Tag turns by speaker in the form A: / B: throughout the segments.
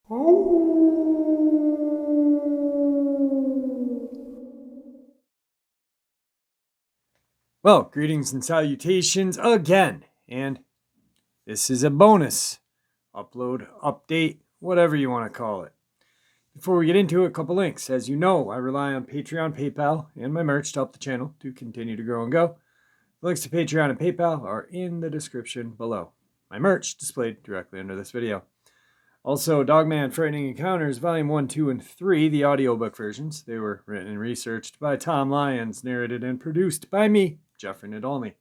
A: Well, greetings and salutations again. And this is a bonus upload, update, whatever you want to call it. Before we get into it, a couple links. As you know, I rely on Patreon, PayPal, and my merch to help the channel to continue to grow and go. The links to Patreon and PayPal are in the description below. My merch displayed directly under this video. Also, Dogman Frightening Encounters, Volume 1, 2, and 3, the audiobook versions. They were written and researched by Tom Lyons, narrated and produced by me, Jeffrey Nadolny.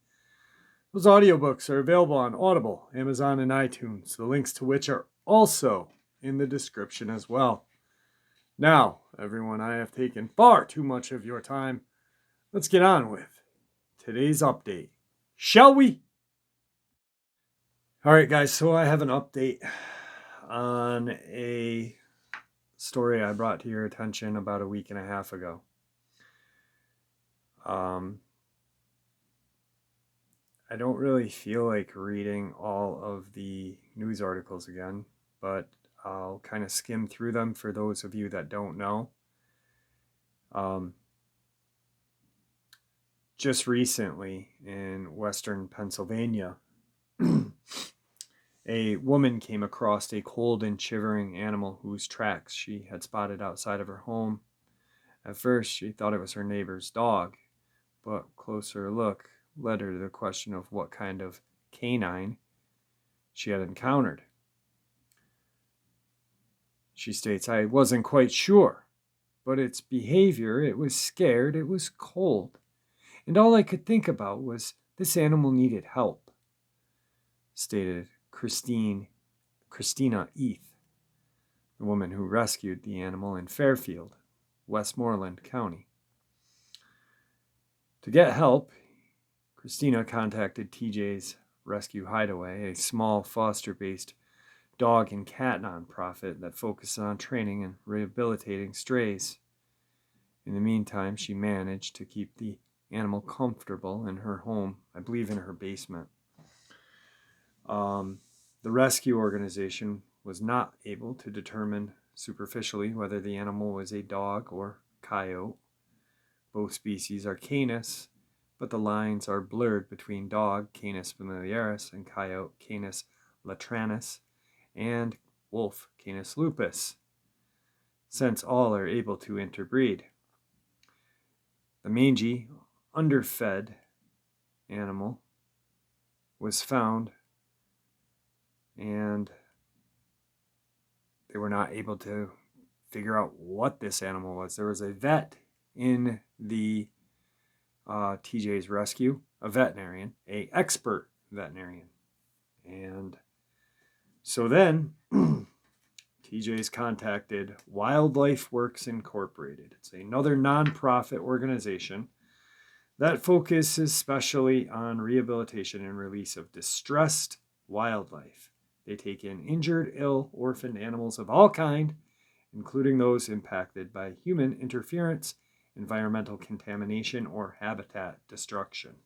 A: Those audiobooks are available on Audible, Amazon, and iTunes, the links to which are also in the description as well. Now, everyone, I have taken far too much of your time. Let's get on with today's update, shall we? All right, guys, so I have an update on a story I brought to your attention about a week and a half ago. I don't really feel like reading all of the news articles again, but I'll kind of skim through them for those of you that don't know. Just recently in western Pennsylvania, a woman came across a cold and shivering animal whose tracks she had spotted outside of her home. At first, she thought it was her neighbor's dog, but closer look led her to the question of what kind of canine she had encountered. She states, "I wasn't quite sure, but its behavior, it was scared, it was cold, and all I could think about was this animal needed help," stated Christina Eath, the woman who rescued the animal in Fairfield, Westmoreland County. To get help, Christina contacted TJ's Rescue Hideaway, a small foster-based dog and cat nonprofit that focuses on training and rehabilitating strays. In the meantime, she managed to keep the animal comfortable in her home, I believe in her basement. The rescue organization was not able to determine superficially whether the animal was a dog or coyote. Both species are Canis, but the lines are blurred between dog, Canis familiaris, and coyote, Canis latranus, and wolf, Canis lupus, since all are able to interbreed. The mangy, underfed animal was found, and they were not able to figure out what this animal was. There was a vet in the TJ's rescue, a veterinarian, an expert veterinarian. And so then TJ's contacted Wildlife Works Incorporated. It's another nonprofit organization that focuses specially on rehabilitation and release of distressed wildlife. They take in injured, ill, orphaned animals of all kind, including those impacted by human interference, environmental contamination, or habitat destruction.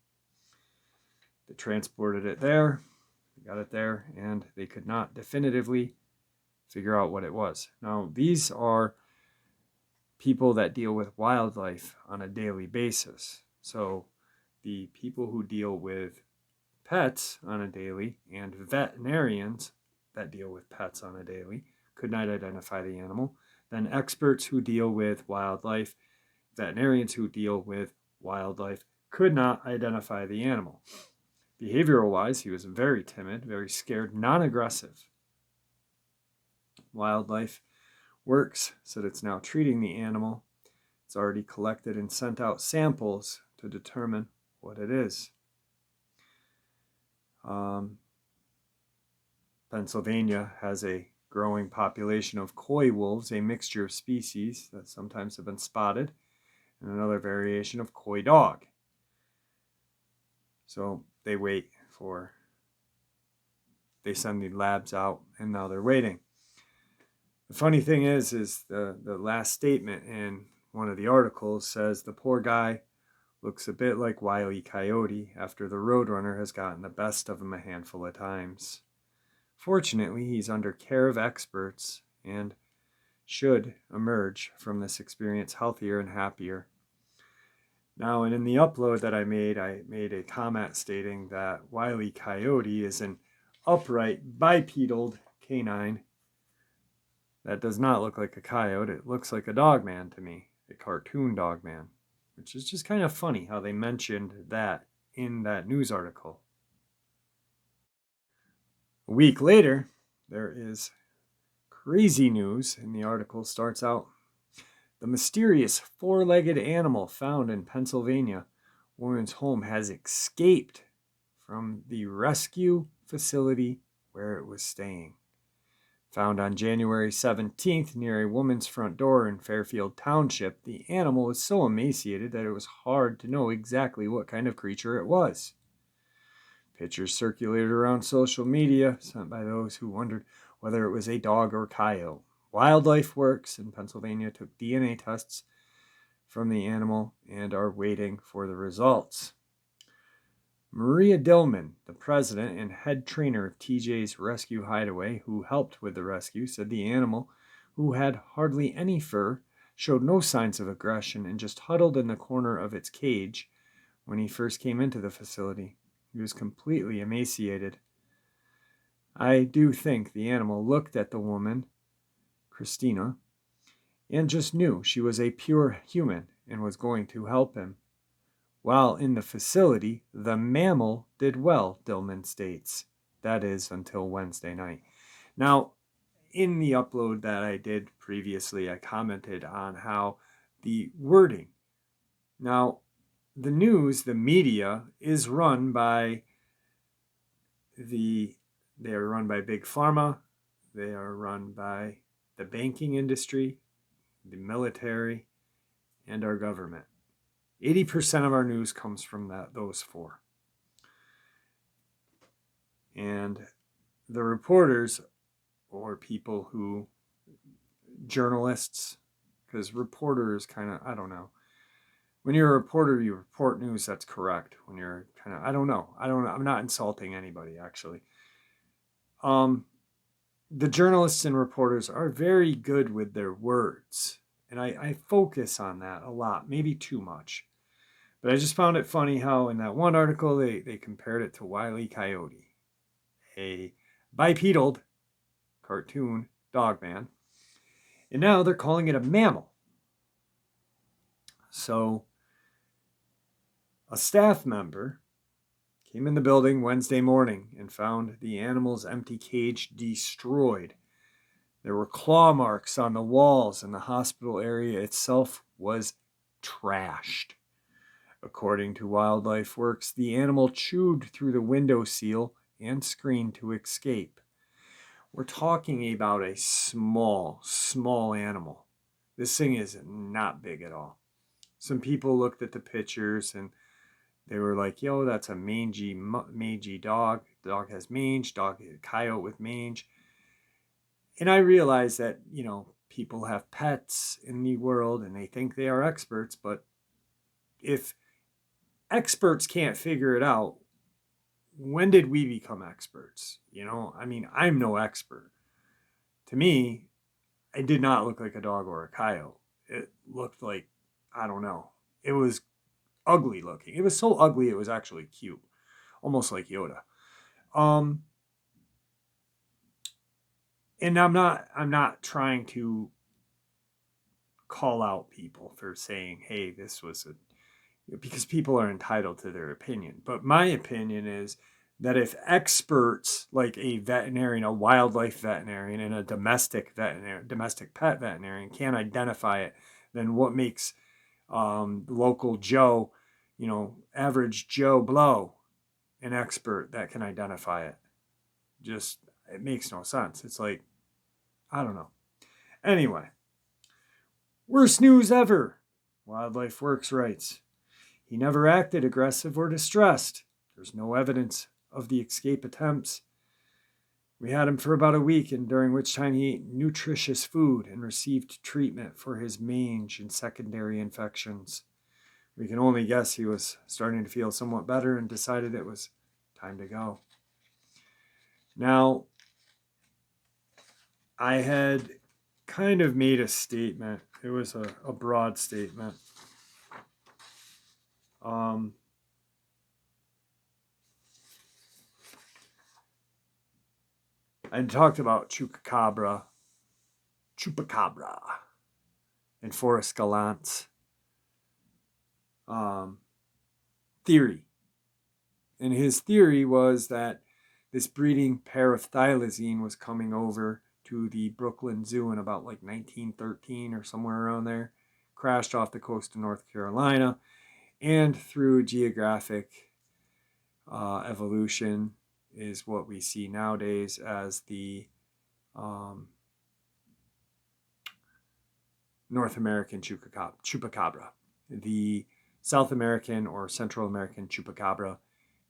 A: They transported it there, got it there, and they could not definitively figure out what it was. Now, these are people that deal with wildlife on a daily basis. So the people who deal with pets on a daily and veterinarians that deal with pets on a daily could not identify the animal. Then experts who deal with wildlife, veterinarians who deal with wildlife could not identify the animal. Behavioral wise, he was very timid, very scared, non-aggressive. Wildlife Works said it's now treating the animal. It's already collected and sent out samples to determine what it is. Pennsylvania has a growing population of coy wolves, a mixture of species that sometimes have been spotted, and another variation of coy dog. So they send the labs out, and now they're waiting. The funny thing is the last statement in one of the articles says the poor guy looks a bit like Wile E. Coyote after the Roadrunner has gotten the best of him a handful of times. Fortunately, he's under care of experts, and should emerge from this experience healthier and happier. Now, and in the upload that I made a comment stating that Wile E. Coyote is an upright bipedal canine that does not look like a coyote. It looks like a Dogman to me, a cartoon Dogman, which is just kind of funny how they mentioned that in that news article. A week later, there is crazy news, and the article starts out, the mysterious four-legged animal found in Pennsylvania woman's home has escaped from the rescue facility where it was staying. Found on January 17th near a woman's front door in Fairfield Township, the animal was so emaciated that it was hard to know exactly what kind of creature it was. Pictures circulated around social media, sent by those who wondered whether it was a dog or coyote. Wildlife Works in Pennsylvania took DNA tests from the animal and are waiting for the results. Maria Dillman, the president and head trainer of TJ's Rescue Hideaway, who helped with the rescue, said the animal, who had hardly any fur, showed no signs of aggression and just huddled in the corner of its cage when he first came into the facility. He was completely emaciated. I do think the animal looked at the woman, Christina, and just knew she was a pure human and was going to help him. While in the facility, the Mammal did well, Dillman states. That is until Wednesday night. Now, in the upload that I did previously, I commented on how the wording. Now, the news, the media, is run by they are run by Big Pharma. They are run by the banking industry, the military, and our government. 80% of our news comes from those four. And the reporters, or people who, journalists, because reporter is kind of, I don't know. When you're a reporter, you report news, that's correct. When you're kind of, I don't know. I'm not insulting anybody, actually. The journalists and reporters are very good with their words. And I focus on that a lot, maybe too much. But I just found it funny how in that one article they compared it to Wile E. Coyote, a bipedal cartoon Dogman. And now they're calling it a mammal. So a staff member came in the building Wednesday morning and found the animal's empty cage destroyed. There were claw marks on the walls, and the hospital area itself was trashed. According to Wildlife Works, the animal chewed through the window seal and screen to escape. We're talking about a small animal. This thing is not big at all. Some people looked at the pictures and they were like, yo, that's a mangy dog. The dog has mange, coyote with mange. And I realize that, people have pets in the world and they think they are experts, but if experts can't figure it out, when did we become experts? I'm no expert. To me, it did not look like a dog or a coyote. It looked like, I don't know. It was ugly looking. It was so ugly it was actually cute. Almost like Yoda. And I'm not trying to call out people for saying, hey, this was because people are entitled to their opinion. But my opinion is that if experts like a veterinarian, a wildlife veterinarian, and a domestic pet veterinarian can't identify it, then what makes local Joe, average Joe Blow, an expert that can identify it? It makes no sense. It's like, I don't know. Anyway, worst news ever, Wildlife Works writes. He never acted aggressive or distressed. There's no evidence of the escape attempts. We had him for about a week, and during which time he ate nutritious food and received treatment for his mange and secondary infections. We can only guess he was starting to feel somewhat better and decided it was time to go. Now, I had kind of made a statement. It was a broad statement. I talked about chupacabra, and Forrest Gallant's theory. And his theory was that this breeding pair of thylacine was coming over to the Brooklyn Zoo in about like 1913 or somewhere around there, crashed off the coast of North Carolina, and through geographic evolution is what we see nowadays as the North American chupacabra. The South American or Central American chupacabra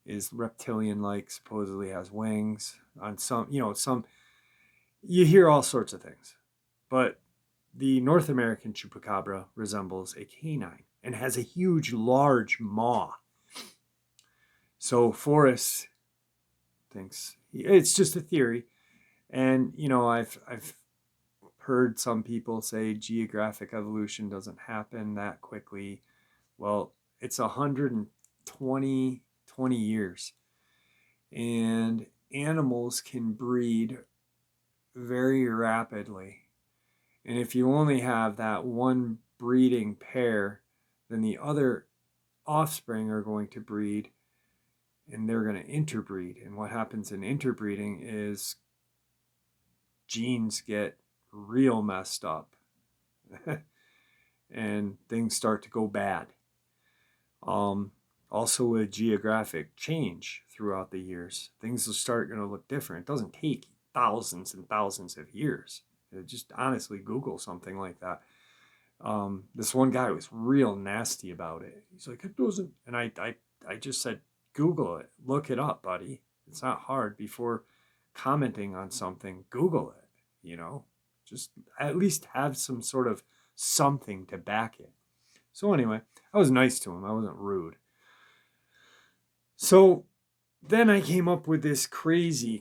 A: is reptilian-like, supposedly has wings. On some, you hear all sorts of things. But the North American chupacabra resembles a canine and has a huge, large maw. So Forrest thinks it's just a theory. And, I've heard some people say geographic evolution doesn't happen that quickly. Well, it's 120 years. And animals can breed very rapidly. And if you only have that one breeding pair, then the other offspring are going to breed and they're going to interbreed. And what happens in interbreeding is genes get real messed up and things start to go bad. Also with geographic change throughout the years, things will start going to look different. It doesn't take thousands and thousands of years. Just honestly Google something like that. This one guy was real nasty about it. He's like, it doesn't. And I just said, Google it. Look it up, buddy. It's not hard. Before commenting on something, Google it. Just at least have some sort of something to back it. So anyway, I was nice to him. I wasn't rude. So then I came up with this crazy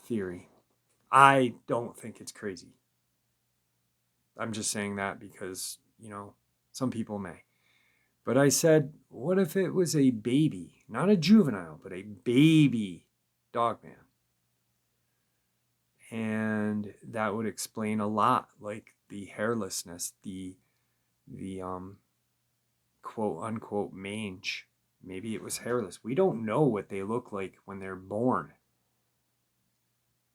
A: theory. I don't think it's crazy. I'm just saying that because, some people may. But I said, what if it was a baby, not a juvenile, but a baby Dogman? And that would explain a lot, like the hairlessness, the quote unquote mange. Maybe it was hairless. We don't know what they look like when they're born.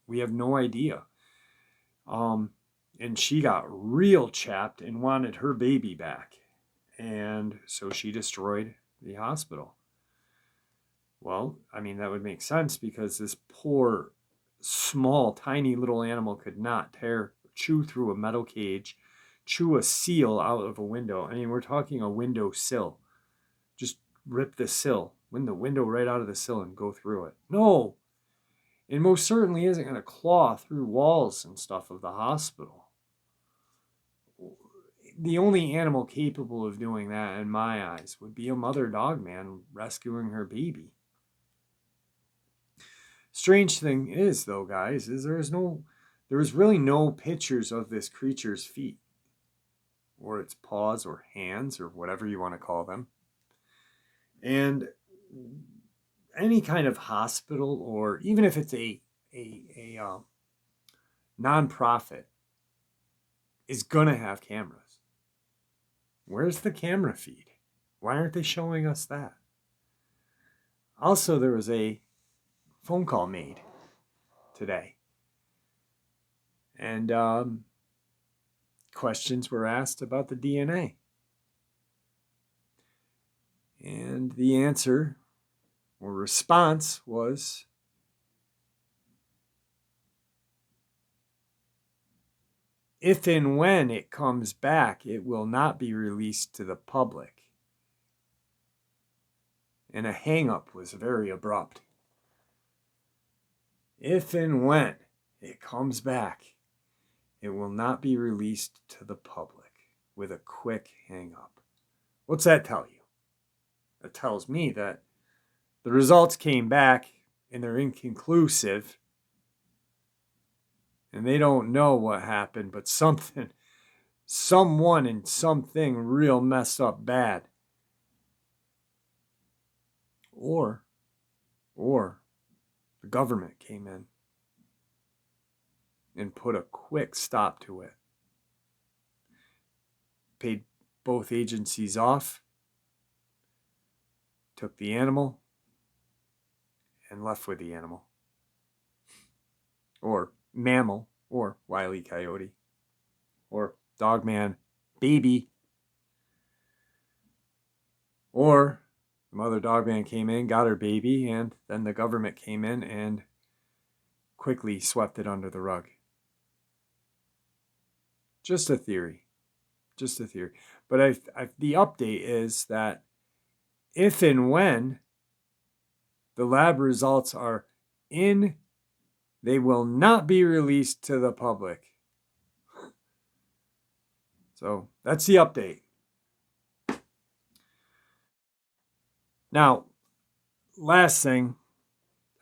A: We have no idea. And she got real chapped and wanted her baby back. And so she destroyed the hospital. Well, that would make sense because this poor, small, tiny little animal could not chew through a metal cage, chew a seal out of a window. We're talking a window sill. Just rip the sill, win the window right out of the sill and go through it. No! It most certainly isn't going to claw through walls and stuff of the hospital. The only animal capable of doing that, in my eyes, would be a mother Dogman rescuing her baby. Strange thing is, though, guys, is there was really no pictures of this creature's feet, or its paws, or hands, or whatever you want to call them. And any kind of hospital, or even if it's a nonprofit, is gonna have cameras. Where's the camera feed? Why aren't they showing us that? Also, there was a phone call made today. And questions were asked about the DNA. And the answer or response was, if and when it comes back, it will not be released to the public. And a hang-up was very abrupt. If and when it comes back, it will not be released to the public, with a quick hang-up. What's that tell you? It tells me that the results came back and they're inconclusive. And they don't know what happened, but someone and something real messed up bad. Or the government came in and put a quick stop to it. Paid both agencies off, took the animal, and left with the animal. Or Mammal, or Wile E. Coyote, or Dogman baby. Or the mother Dogman came in, got her baby, and then the government came in and quickly swept it under the rug. Just a theory. Just a theory. But the update is that if and when the lab results are in, they will not be released to the public. So that's the update. Now, last thing,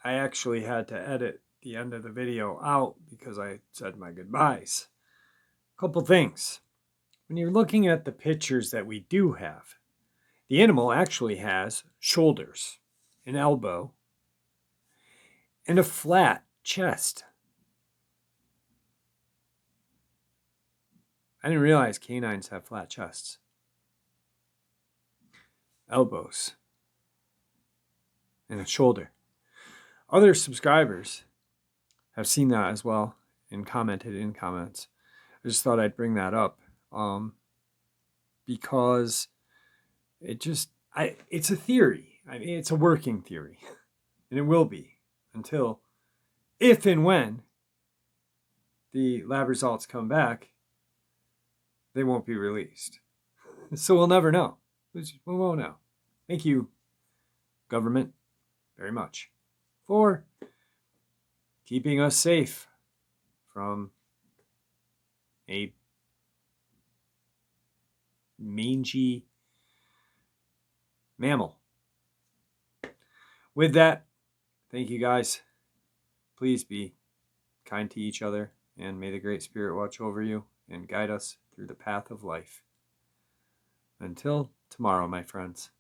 A: I actually had to edit the end of the video out because I said my goodbyes. A couple things. When you're looking at the pictures that we do have, the animal actually has shoulders, an elbow, and a flat chest. I didn't realize canines have flat chests. Elbows. And a shoulder. Other subscribers have seen that as well and commented in comments. I just thought I'd bring that up because it's a theory. I mean, it's a working theory, and it will be until, if and when the lab results come back, they won't be released. So we'll never know. We won't know. Thank you, government, very much for keeping us safe from a mangy mammal. With that, thank you guys. Please be kind to each other, and may the Great Spirit watch over you and guide us through the path of life. Until tomorrow, my friends.